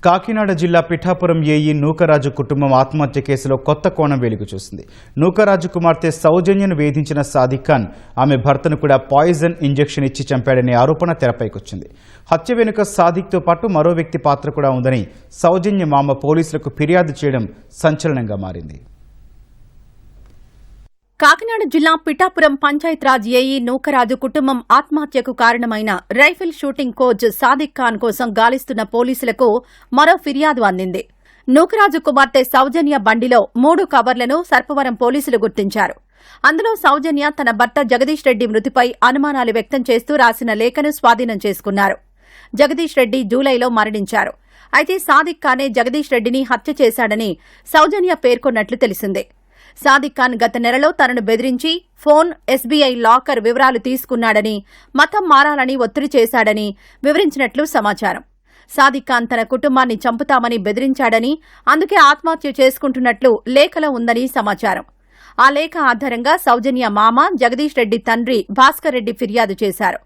కాకినాడ జిల్లా పిఠాపురం ఏఈ నూకరాజు కుటుంబం ఆత్మహత్య కేసులో కొత్త కోణం వెలుగు చూసింది. నూకరాజు కుమార్తె సౌజన్యను వేధించిన సాదిక్ ఖాన్ ఆమె భర్తను కూడా పాయిజన్ ఇంజెక్షన్ ఇచ్చి చంపాడనే ఆరోపణ తెరపైకొచ్చింది. హత్య వెనుక సాదిక్తో పాటు మరో వ్యక్తి పాత్ర కూడా ఉందని సౌజన్య మామ పోలీసులకు ఫిర్యాదు చేయడం సంచలనంగా మారింది. కాకినాడ జిల్లా పిఠాపురం పంచాయతీరాజ్ ఏఈ నూకరాజు కుటుంబం ఆత్మహత్యకు కారణమైన rifle shooting coach Sadiq Khan కోసం గాలిస్తున్న పోలీసులకు మరో ఫిర్యాదు అందింది. నూకరాజు కుమార్తె సౌజన్య బండిలో 3 కవర్లను సర్పవరం పోలీసులు గుర్తించారు. అందులో సౌజన్య తన భర్త జగదీష్ రెడ్డి మృతిపై అనుమానాలు వ్యక్తం చేస్తూ రాసిన లేఖను స్వాధీనం చేసుకున్నారు. జగదీష్ రెడ్డి జూలైలో మరణించారు. అయితే సాదిక్ ఖానే జగదీష్ రెడ్డిని హత్య చేశాడని సౌజన్య పేర్కొన్నట్లు తెలిసిందే. సాదిక్ ఖాన్ గత నెలలో తనను బెదిరించి ఫోన్, ఎస్బీఐ లాకర్ వివరాలు తీసుకున్నాడని, మతం మారాలని ఒత్తిడి చేశాడని వివరించినట్లు సమాచారం. సాదిక్ ఖాన్ తన కుటుంబాన్ని చంపుతామని బెదిరించాడని, అందుకే ఆత్మహత్య చేసుకుంటున్నట్లు లేఖలో ఉందని సమాచారం. ఆ లేఖ ఆధారంగా సౌజన్య మామ, జగదీష్ రెడ్డి తండ్రి భాస్కర్ రెడ్డి ఫిర్యాదు చేశారు.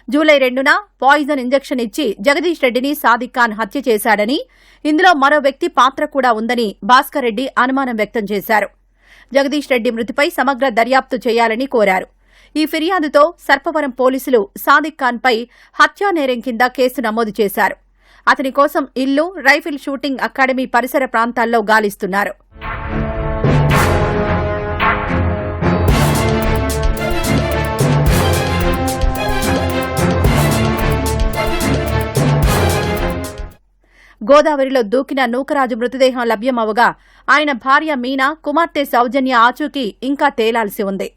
జూలై 2న పాయిజన్ ఇంజెక్షన్ ఇచ్చి జగదీష్ రెడ్డిని సాదిక్ ఖాన్ హత్య చేశాడని, ఇందులో మరో వ్యక్తి పాత్ర కూడా ఉందని భాస్కర్ రెడ్డి అనుమానం వ్యక్తం చేశారు. జగదీష్ రెడ్డి మృతిపై సమగ్ర దర్యాప్తు చేయాలని కోరారు. ఈ ఫిర్యాదుతో సర్పవరం పోలీసులు సాదిక్ ఖాన్పై హత్యానేరం కింద కేసు నమోదు చేశారు. అతని కోసం ఇల్లు, రైఫిల్ షూటింగ్ అకాడమీ పరిసర ప్రాంతాల్లో గాలిస్తున్నారు. గోదావరిలో దూకిన నూకరాజు మృతదేహం లభ్యమవగా ఆయన భార్య మీనా, కుమార్తె సౌజన్య ఆచూకీ ఇంకా తేలాల్సి ఉంది.